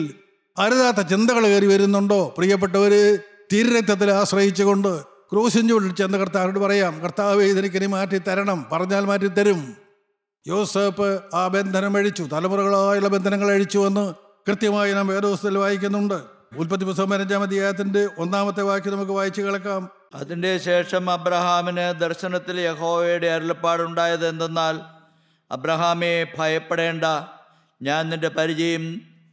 [SPEAKER 1] അരുതാത്ത ചിന്തകൾ കയറി വരുന്നുണ്ടോ? പ്രിയപ്പെട്ടവർ, തിരുരക്തത്തിൽ ആശ്രയിച്ചുകൊണ്ട് ക്രൂശിൻ ചൂടിൽ ചെന്ന് കർത്താവിനോട് പറയാം, കർത്താവേ, ഇതെനിക്കിനി മാറ്റി തരണം. പറഞ്ഞാൽ മാറ്റി തരും. യോസേഫ് ആ ബന്ധനം അഴിച്ചു. തലമുറകളായുള്ള ബന്ധനങ്ങൾ അഴിച്ചു എന്ന് കൃത്യമായി നാം വേദപുസ്തകത്തിൽ വായിക്കുന്നുണ്ട്. ഉൽപ്പത്തി പുസ്തകം 15-ാം അധ്യായത്തിൻ്റെ 1-ാമത്തെ വാക്യം നമുക്ക് വായിച്ചു കേൾക്കാം.
[SPEAKER 2] അതിൻ്റെ ശേഷം അബ്രഹാമിന് ദർശനത്തിൽ യഹോവയുടെ അരുളപ്പാടുണ്ടായത് എന്തെന്നാൽ, അബ്രഹാമേ, ഭയപ്പെടേണ്ട, ഞാൻ നിന്റെ പരിചയം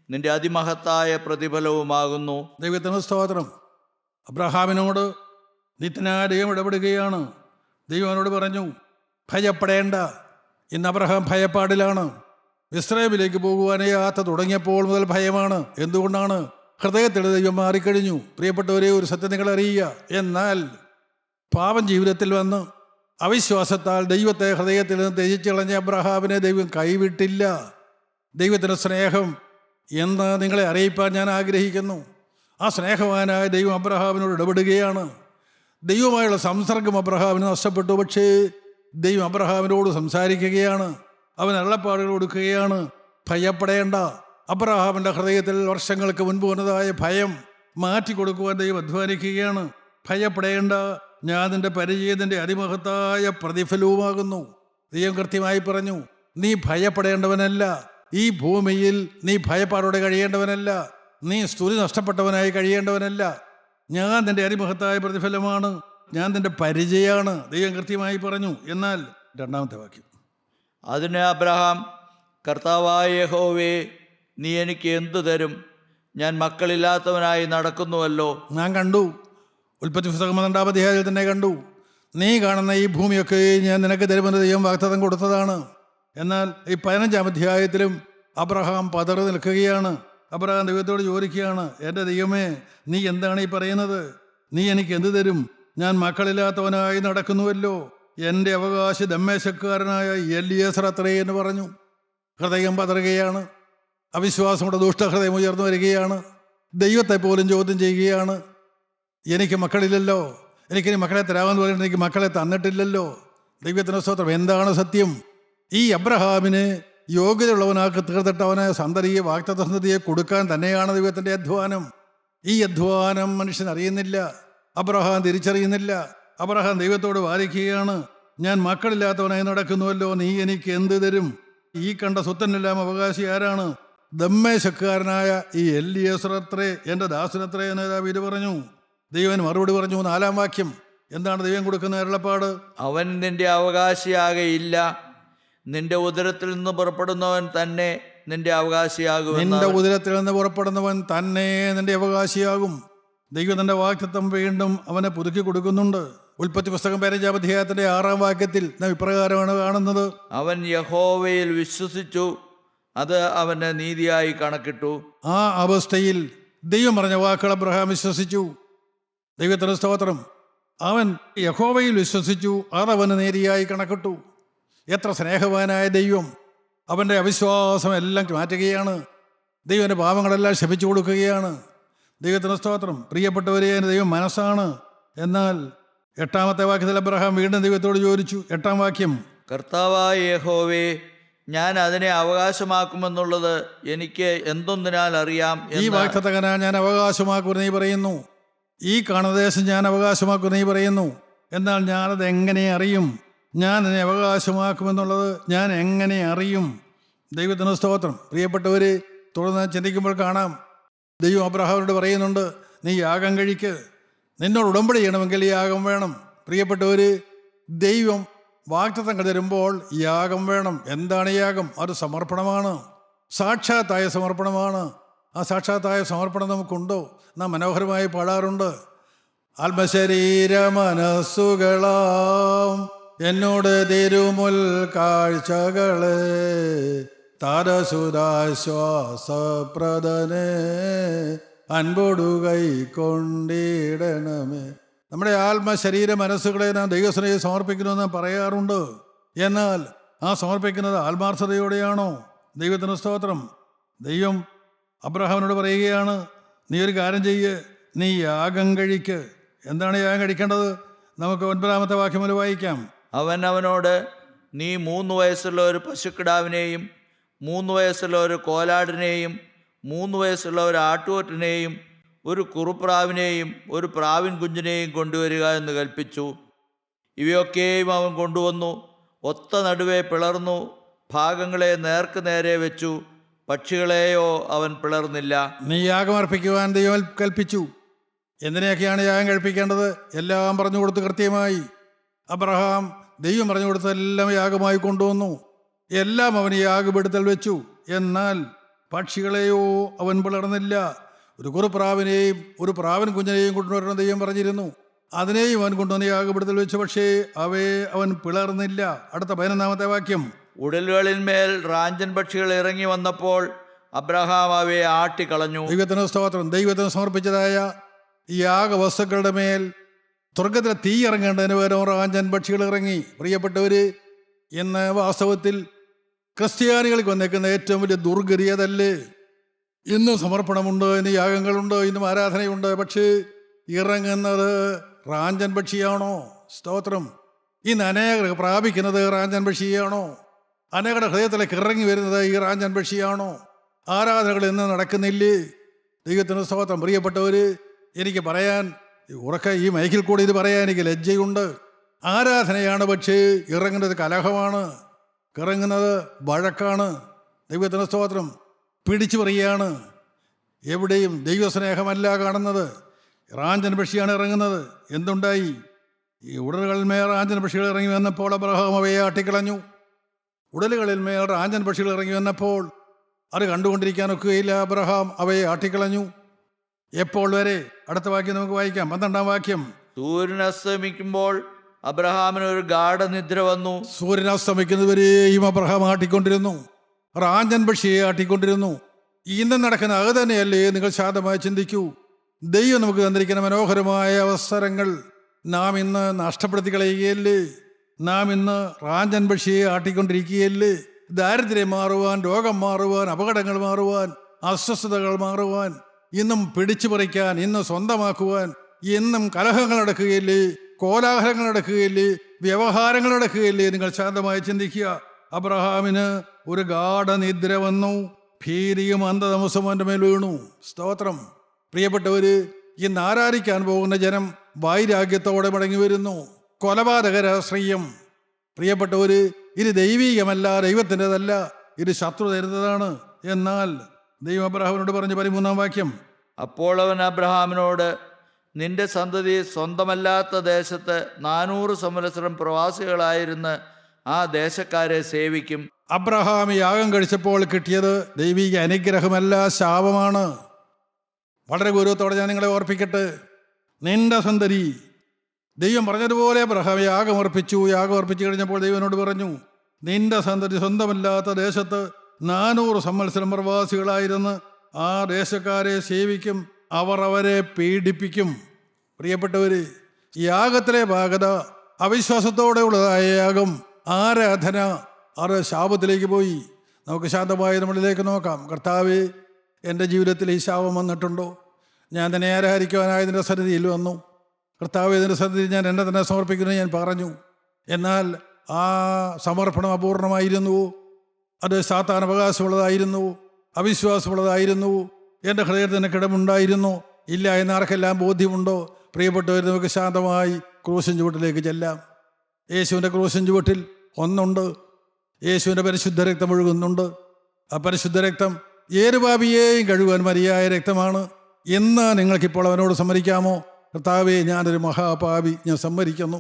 [SPEAKER 2] നിന്റെ അതിമഹത്തായ പ്രതിഫലവുമാകുന്നു.
[SPEAKER 1] ദൈവത്തിന് സ്തോത്രം. അബ്രഹാമിനോട് നിത്യനായ ദൈവം ഇടപെടുകയാണ്. ദൈവം അവനോട് പറഞ്ഞു, ഭയപ്പെടേണ്ട. ഇന്ന് അബ്രഹാം ഭയപ്പാടിലാണ്. ഇസ്രായേലിലേക്ക് പോകുവാനേ യാത്ര തുടങ്ങിയപ്പോൾ മുതൽ ഭയമാണ്. എന്തുകൊണ്ടാണ്? ഹൃദയത്തിൽ ദൈവം മാറിക്കഴിഞ്ഞു. പ്രിയപ്പെട്ടവരെ, ഒരു സത്യം നിങ്ങൾ അറിയുക. എന്നാൽ പാപം ജീവിതത്തിൽ വന്ന് അവിശ്വാസത്താൽ ദൈവത്തെ ഹൃദയത്തിൽ നിന്ന് ത്യജിച്ചു കളഞ്ഞ അബ്രഹാമിനെ ദൈവം കൈവിട്ടില്ല. ദൈവത്തിൻ്റെ സ്നേഹം എന്ന് നിങ്ങളെ അറിയിപ്പാൻ ഞാൻ ആഗ്രഹിക്കുന്നു. ആ സ്നേഹവാനായ ദൈവം അബ്രഹാമിനോട് ഇടപെടുകയാണ്. ദൈവമായുള്ള സംസർഗം അബ്രഹാമിന് നഷ്ടപ്പെട്ടു. പക്ഷേ ദൈവം അബ്രഹാമിനോട് സംസാരിക്കുകയാണ്. അവൻ അരുളപ്പാടുകൾ കൊടുക്കുകയാണ്. ഭയപ്പെടേണ്ട. അബ്രഹാമിൻ്റെ ഹൃദയത്തിൽ വർഷങ്ങൾക്ക് മുൻപ് വന്നതായ ഭയം മാറ്റിക്കൊടുക്കുവാൻ ദൈവം അധ്വാനിക്കുകയാണ്. ഭയപ്പെടേണ്ട, ഞാൻ നിന്റെ പരിചയത്തിൻ്റെ അതിമഹത്തായ പ്രതിഫലവുമാകുന്നു. ദൈവം കൃത്യമായി പറഞ്ഞു, നീ ഭയപ്പെടേണ്ടവനല്ല. ഈ ഭൂമിയിൽ നീ ഭയപ്പാടോടെ കഴിയേണ്ടവനല്ല. നീ സ്തുതി നഷ്ടപ്പെട്ടവനായി കഴിയേണ്ടവനല്ല. ഞാൻ നിന്റെ അതിമഹത്തായ പ്രതിഫലമാണ്. ഞാൻ നിന്റെ പരിചയമാണ്. ദൈവം കൃത്യമായി പറഞ്ഞു. എന്നാൽ 2-ാമത്തെ വാക്യം,
[SPEAKER 2] അതിന് അബ്രഹാം, കർത്താവായ യഹോവേ, നീ എനിക്ക് എന്തു തരും? ഞാൻ മക്കളില്ലാത്തവനായി നടക്കുന്നുവല്ലോ.
[SPEAKER 1] ഞാൻ കണ്ടു. ഉൽപ്പത്തി പുസ്തകം 12-ാം അധ്യായത്തിൽ തന്നെ കണ്ടു. നീ കാണുന്ന ഈ ഭൂമിയൊക്കെ ഞാൻ നിനക്ക് തരുമെന്ന് ദൈവം വാഗ്ദത്തം കൊടുത്തതാണ്. എന്നാൽ ഈ 15-ാം അധ്യായത്തിലും അബ്രഹാം പതറി നിൽക്കുകയാണ്. അബ്രഹാം ദൈവത്തോട് ചോദിക്കുകയാണ്, എൻ്റെ ദൈവമേ, നീ എന്താണ് ഈ പറയുന്നത്? നീ എനിക്ക് എന്ത് തരും? ഞാൻ മക്കളില്ലാത്തവനായി നടക്കുന്നുവല്ലോ. എൻ്റെ അവകാശി ദമ്മേശക്കാരനായ എലിയേസർ അത്രേ എന്ന് പറഞ്ഞു. ഹൃദയം പതറുകയാണ്. അവിശ്വാസമുടെ ദുഷ്ടഹൃദയം ഉയർന്നു വരികയാണ്. ദൈവത്തെ പോലും ചോദ്യം ചെയ്യുകയാണ്. എനിക്ക് മക്കളില്ലല്ലോ, എനിക്കിനി മക്കളെ തരാമെന്ന് പറയുന്നത് എനിക്ക് മക്കളെ തന്നിട്ടില്ലല്ലോ. ദൈവത്തിന് സ്തോത്രം. എന്താണ് സത്യം? ഈ അബ്രഹാമിന് യോഗ്യതയുള്ളവനാക്കി തീർത്തിട്ട് അവന് സന്തതിയെ, വാഗ്ദത്ത സന്തതിയെ കൊടുക്കാൻ തന്നെയാണ് ദൈവത്തിൻ്റെ അധ്വാനം. ഈ അധ്വാനം മനുഷ്യൻ അറിയുന്നില്ല, അബ്രഹാം തിരിച്ചറിയുന്നില്ല. അബ്രഹാം ദൈവത്തോട് വാദിക്കുകയാണ്, ഞാൻ മക്കളില്ലാത്തവനായി നടക്കുന്നുവല്ലോ, നീ എനിക്ക് എന്ത് തരും? ഈ കണ്ട സ്വത്തിനെല്ലാം അവകാശി ആരാണ്? ദമ്മേശക്കാരനായ ഈ എലിയേസറത്രേ, എൻ്റെ ദാസനത്രേ എന്ന് ദാവീദ് പറഞ്ഞു. ദൈവൻ മറുപടി പറഞ്ഞു, 4-ാം വാക്യം. എന്താണ് ദൈവം കൊടുക്കുന്ന അരുളപ്പാട്?
[SPEAKER 2] അവൻ നിന്റെ അവകാശിയാകയില്ല, നിന്റെ ഉദരത്തിൽ നിന്ന് പുറപ്പെടുന്നവൻ തന്നെ നിന്റെ അവകാശിയാകും.
[SPEAKER 1] നിന്റെ ഉദരത്തിൽ നിന്ന് പുറപ്പെടുന്നവൻ തന്നെ നിന്റെ അവകാശിയാകും. ദൈവം തന്റെ വാഗ്ദത്തം വീണ്ടും അവനെ പുതുക്കി കൊടുക്കുന്നുണ്ട്. ഉൽപ്പത്തി പുസ്തകം 15-ാം അധ്യായത്തിന്റെ 6-ാം വാക്യത്തിൽ നാം ഇപ്രകാരമാണ് കാണുന്നത്:
[SPEAKER 2] അവൻ യഹോവയിൽ വിശ്വസിച്ചു, അത് അവന് നീതിയായി കണക്കിട്ടു. ആ
[SPEAKER 1] അവസ്ഥയിൽ ദൈവം പറഞ്ഞ വാക്കുകൾ അബ്രഹാം വിശ്വസിച്ചു. ദൈവത്തിന് സ്തോത്രം. അവൻ യഹോവയിൽ വിശ്വസിച്ചു, അതവന് നീതിയായി കണക്കിട്ടു. എത്ര സ്നേഹവാനായ ദൈവം! അവൻ്റെ അവിശ്വാസം എല്ലാം മാറ്റുകയാണ്. ദൈവൻ്റെ പാപങ്ങളെല്ലാം ക്ഷമിച്ചു കൊടുക്കുകയാണ്. ദൈവത്തിന് സ്തോത്രം. പ്രിയപ്പെട്ടവരെ, ദൈവം മനസ്സാണ്. എന്നാൽ 8-ാമത്തെ വാക്യത്തിൽ അബ്രഹാം വീണ്ടും ദൈവത്തോട് ചോദിച്ചു. 8-ാം വാക്യം:
[SPEAKER 2] കർത്താവായ യഹോവേ, ഞാൻ അതിനെ അവകാശമാക്കുമെന്നുള്ളത് എനിക്ക് എന്തൊന്നിനാൽ അറിയാം.
[SPEAKER 1] ഈ വാഗ്ദത്തകനാ ഞാൻ അവകാശമാക്കുമെന്ന് നീ പറയുന്നു. ഈ കാണുന്ന ദേശം ഞാൻ അവകാശമാക്കുമെന്ന് നീ പറയുന്നു. എന്നാൽ ഞാനത് എങ്ങനെ അറിയും? ഞാൻ അതിനെ അവകാശമാക്കുമെന്നുള്ളത് ഞാൻ എങ്ങനെ അറിയും? ദൈവത്തിന് സ്തോത്രം. പ്രിയപ്പെട്ടവർ, തുടർന്ന് ചിന്തിക്കുമ്പോൾ കാണാം, ദൈവം അബ്രഹാമിനോട് പറയുന്നുണ്ട്, നീ യാഗം കഴിക്ക്, നിന്നോട് ഉടമ്പടി ചെയ്യണമെങ്കിൽ യാഗം വേണം. പ്രിയപ്പെട്ടവർ, ദൈവം വാഗ്ദത്തങ്ങൾ തരുമ്പോൾ യാഗം വേണം. എന്താണ് യാഗം? അത് സമർപ്പണമാണ്, സാക്ഷാത്തായ സമർപ്പണമാണ്. ആ സാക്ഷാത്തായ സമർപ്പണം നമുക്കുണ്ടോ? നാം മനോഹരമായി പാടാറുണ്ട്. ആത്മശരീര മനസ്സുകളാം എന്നോട് തിരുമുൽ കാഴ്ചകളെ താരസുരാശ്വാസപ്രദനെ അൻപൊടു കൈക്കൊണ്ടിടണമേ. നമ്മുടെ ആത്മശരീര മനസ്സുകളെ നാം ദൈവസ്നേഹം സമർപ്പിക്കണമെന്ന് പറയാറുണ്ട്. എന്നാൽ ആ സമർപ്പിക്കുന്നത് ആത്മാർത്ഥതയോടെയാണോ? ദൈവത്തിന് സ്തോത്രം. ദൈവം അബ്രഹാമിനോട് പറയുകയാണ്, നീ ഒരു കാര്യം ചെയ്യ്, നീ യാഗം കഴിക്ക്. എന്താണ് യാഗം കഴിക്കേണ്ടത്? നമുക്ക് 9-ാമത്തെ വാക്യം മുതൽ വായിക്കാം.
[SPEAKER 2] അവൻ അവനോട്, നീ 3 വയസ്സുള്ള ഒരു പശുക്കിടാവിനെയും 3 വയസ്സുള്ള ഒരു കോലാടിനെയും 3 വയസ്സുള്ള ഒരു ആട്ടുകൊറ്റനെയും ഒരു കുറുപ്രാവിനെയും ഒരു പ്രാവിൻ കുഞ്ഞിനെയും കൊണ്ടുവരിക എന്ന് കൽപ്പിച്ചു. ഇവയൊക്കെയും അവൻ കൊണ്ടുവന്നു. ഒത്ത നടുവെ പിളർന്നു, ഭാഗങ്ങളെ നേർക്ക് നേരെ വെച്ചു. പക്ഷികളെയോ അവൻ പിളർന്നില്ല.
[SPEAKER 1] നീ യാഗം അർപ്പിക്കുവാൻ ദൈവം കൽപ്പിച്ചു. എന്തിനെയൊക്കെയാണ് യാഗം കഴിപ്പിക്കേണ്ടത്? എല്ലാം പറഞ്ഞു കൊടുത്തു കൃത്യമായി. അബ്രഹാം ദൈവം പറഞ്ഞു കൊടുത്തതെല്ലാം യാഗമായി കൊണ്ടുവന്നു. എല്ലാം അവൻ യാഗപീഠത്തിൽ വെച്ചു. എന്നാൽ പക്ഷികളെയോ അവൻ പിളർന്നില്ല. ഒരു കുറുപ്രാവിനെയും ഒരു പ്രാവിൻ കുഞ്ഞിനെയും കൊണ്ടുവരണം ദൈവം പറഞ്ഞിരുന്നു. അതിനെയും അവൻ കൊണ്ടുവന്ന് യാഗപീഠത്തിൽ വെച്ചു. പക്ഷേ അവയെ അവൻ പിളർന്നില്ല. അടുത്ത 11-ാമത്തെ വാക്യം:
[SPEAKER 2] ഉടലുകളിന്മേൽ റാഞ്ചൻ പക്ഷികൾ ഇറങ്ങി വന്നപ്പോൾ അബ്രഹാം അവയെ ആട്ടിക്കളഞ്ഞു.
[SPEAKER 1] ദൈവത്തിന് സ്തോത്രം. ദൈവത്തിന് സമർപ്പിച്ചതായ യാഗവസ്തുക്കളുടെ മേൽ സ്വർഗത്തിലെ തീ ഇറങ്ങേണ്ടതിന് പകരം റാഞ്ചൻ പക്ഷികൾ ഇറങ്ങി. പ്രിയപ്പെട്ടവർ, ഇന്ന് വാസ്തവത്തിൽ ക്രിസ്ത്യാനികൾക്ക് വന്നേക്കുന്ന ഏറ്റവും വലിയ ദുർഗതി അതല്ലേ? ഇന്നും സമർപ്പണമുണ്ട്, ഇന്ന് യാഗങ്ങളുണ്ട്, ഇന്നും ആരാധനയുണ്ട്. പക്ഷേ ഇറങ്ങുന്നത് റാഞ്ചൻ പക്ഷിയാണോ? സ്തോത്രം. ഇന്ന് അനേകർ പ്രാപിക്കുന്നത് റാഞ്ചൻ പക്ഷിയാണോ? അനേകരുടെ ഹൃദയത്തിലേക്ക് ഇറങ്ങി വരുന്നത് ഈ റാഞ്ചൻ പക്ഷിയാണോ? ആരാധനകൾ ഇന്ന് നടക്കുന്നില്ലേ? ദൈവത്തിന് സ്തോത്രം. പ്രിയപ്പെട്ടവർ, എനിക്ക് പറയാൻ ഉറക്കെ ഈ മൈക്കിൽ കൂടി ഇത് പറയാൻ എനിക്ക് ലജ്ജയുണ്ട്. ആരാധനയാണ്, പക്ഷേ ഇറങ്ങുന്നത് കലഹമാണ്, ഇറങ്ങുന്നത് വഴക്കാണ്. ദൈവത്തിന് സ്തോത്രം. പിടിച്ചു പറയുകയാണ്. എവിടെയും ദൈവസ്നേഹമല്ല കാണുന്നത്. റാഞ്ചൻ പക്ഷിയാണ് ഇറങ്ങുന്നത്. എന്തുണ്ടായി? ഈ ഉടലുകളിന്മേൽ റാഞ്ചൻ പക്ഷികൾ ഇറങ്ങി വന്നപ്പോൾ അബ്രഹാം അവയെ ആട്ടിക്കളഞ്ഞു. ഉടലുകളിന്മേൽ റാഞ്ചൻ പക്ഷികൾ ഇറങ്ങി വന്നപ്പോൾ അത് കണ്ടുകൊണ്ടിരിക്കാനൊക്കുകയില്ല. അബ്രഹാം അവയെ ആട്ടിക്കളഞ്ഞു. എപ്പോൾ വരെ? അടുത്ത വാക്യം നമുക്ക് വായിക്കാം. 12-ാം വാക്യം:
[SPEAKER 2] സൂര്യൻ അസ്തമിക്കുമ്പോൾ അബ്രഹാമിന് ഒരു ഗാഢനിദ്ര വന്നു.
[SPEAKER 1] സൂര്യൻ അസ്തമിക്കുന്നതുവരെയും അബ്രഹാം ആട്ടിക്കൊണ്ടിരുന്നു, റാഞ്ചൻ പക്ഷിയെ ആട്ടിക്കൊണ്ടിരുന്നു. ഇന്ന് നടക്കുന്ന അത് തന്നെയല്ലേ? നിങ്ങൾ ശാന്തമായി ചിന്തിക്കൂ. ദൈവം നമുക്ക് തന്നിരിക്കുന്ന മനോഹരമായ അവസരങ്ങൾ നാം ഇന്ന് നഷ്ടപ്പെടുത്തി കളയുകയല്ലേ? നാം ഇന്ന് റാഞ്ചൻ പക്ഷിയെ ആട്ടിക്കൊണ്ടിരിക്കുകയല്ലേ? ദാരിദ്ര്യം മാറുവാൻ, രോഗം മാറുവാൻ, അപകടങ്ങൾ മാറുവാൻ, അസ്വസ്ഥതകൾ മാറുവാൻ, ഇന്നും പിടിച്ചു പറിക്കാൻ, ഇന്ന് സ്വന്തമാക്കുവാൻ എന്നും കലഹങ്ങൾ നടക്കുകയില്ലേ, കോലാഹലങ്ങൾ നടക്കുകയില്ലേ, വ്യവഹാരങ്ങൾ നടക്കുകയില്ലേ? നിങ്ങൾ ശാന്തമായി ചിന്തിക്കുക. അബ്രഹാമിന് ഒരു ഗാഢനിദ്ര വന്നു, ഭീതിയും അന്ധതമസവും അവൻ്റെ മേൽ വീണു. സ്തോത്രം. പ്രിയപ്പെട്ടവര്, ഇന്ന് ആരാധിക്കാൻ പോകുന്ന ജനം വൈരാഗ്യത്തോടെ മടങ്ങി വരുന്നു. കൊലപാതക രാഷ്ട്രീയം. പ്രിയപ്പെട്ടവര്, ഇത് ദൈവീകമല്ല, ദൈവത്തിൻ്റെതല്ല, ഇത് ശത്രു തരുന്നതാണ്. എന്നാൽ ദൈവം അബ്രഹാമിനോട് പറഞ്ഞു, 13-ാം വാക്യം,
[SPEAKER 2] അപ്പോൾ അവൻ അബ്രഹാമിനോട്, നിന്റെ സന്തതി സ്വന്തമല്ലാത്ത ദേശത്ത് 400 സംവത്സരം പ്രവാസികളായിരുന്ന് ആ ദേശക്കാരെ സേവിക്കും.
[SPEAKER 1] അബ്രഹാം യാഗം കഴിച്ചപ്പോൾ കിട്ടിയത് ദൈവിക അനുഗ്രഹമല്ല, ശാപമാണ്. വളരെ ഗൗരവത്തോടെ ഞാൻ നിങ്ങളെ ഓർപ്പിക്കട്ടെ. നിന്റെ സന്തതി, ദൈവം പറഞ്ഞതുപോലെ അബ്രഹാം യാഗം അർപ്പിച്ചു കഴിഞ്ഞപ്പോൾ ദൈവനോട് പറഞ്ഞു, നിന്റെ സന്തതി സ്വന്തമല്ലാത്ത ദേശത്ത് 400 സംവത്സരം പ്രവാസികളായിരുന്ന് ആ ദേശക്കാരെ സേവിക്കും, അവർ അവരെ പീഡിപ്പിക്കും. പ്രിയപ്പെട്ടവർ, യാഗത്തിലെ ഭാഗത അവിശ്വാസത്തോടെ ഉള്ളതായ യാഗം, ആരാധന, അത് ശാപത്തിലേക്ക് പോയി. നമുക്ക് ശാന്തമായി നമ്മളിലേക്ക് നോക്കാം. കർത്താവേ, എൻ്റെ ജീവിതത്തിൽ ഈ ശാപം വന്നിട്ടുണ്ടോ? ഞാൻ തന്നെ ആരാധിക്കുവാനായതിൻ്റെ സന്നിധിയിൽ വന്നു. കർത്താവേ, ഇതിൻ്റെ സന്നിധിയിൽ ഞാൻ എന്നെ തന്നെ സമർപ്പിക്കുന്നു ഞാൻ പറഞ്ഞു. എന്നാൽ ആ സമർപ്പണം അപൂർണമായിരുന്നു. അത് സാത്താൻ അവകാശമുള്ളതായിരുന്നു, അവിശ്വാസമുള്ളതായിരുന്നു. എൻ്റെ ഹൃദയത്തിന് കിടമുണ്ടായിരുന്നു. ഇല്ല എന്ന് ആർക്കെല്ലാം ബോധ്യമുണ്ടോ? പ്രിയപ്പെട്ടവർ, നമുക്ക് ശാന്തമായി ക്രൂശിൻ ചുവട്ടിലേക്ക് ചെല്ലാം. യേശുവിൻ്റെ ക്രൂശിൻ ചുവട്ടിൽ ഒന്നുണ്ട്, യേശുവിൻ്റെ പരിശുദ്ധ രക്തം ഒഴുകുന്നുണ്ട്. ആ പരിശുദ്ധ രക്തം ഏത് പാപിയെയും കഴുകുവാൻ മതിയായ രക്തമാണ് എന്ന് നിങ്ങൾക്കിപ്പോൾ അവനോട് സമ്മതിക്കാമോ? കർത്താവേ, ഞാനൊരു മഹാപാപി, ഞാൻ സമ്മതിക്കുന്നു.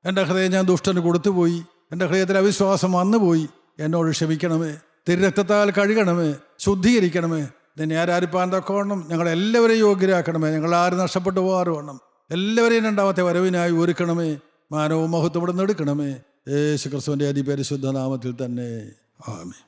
[SPEAKER 1] എൻ്റെ ഹൃദയം ഞാൻ ദുഷ്ടന് കൊടുത്തുപോയി, എൻ്റെ ഹൃദയത്തിൽ അവിശ്വാസം വന്നുപോയി. എന്നോട് ക്ഷമിക്കണമേ, തിരുരക്തത്താൽ കഴുകണമേ, ശുദ്ധീകരിക്കണമേ. നിന്നെ ആരാധിപ്പാൻ തക്കവണ്ണം ഞങ്ങളെല്ലാവരെയും യോഗ്യരാക്കണമേ. ഞങ്ങൾ ആരും നഷ്ടപ്പെട്ടു പോകാറുവണ്ണം എല്ലാവരെയും രണ്ടാമത്തെ വരവിനായി ഒരുക്കണമേ. മാനവും മഹത്വം ഇവിടെ നിന്ന് എടുക്കണമേ. യേശു ക്രിസ്തുവിൻ്റെ അതിപരിശുദ്ധ നാമത്തിൽ തന്നെ. ആമേൻ.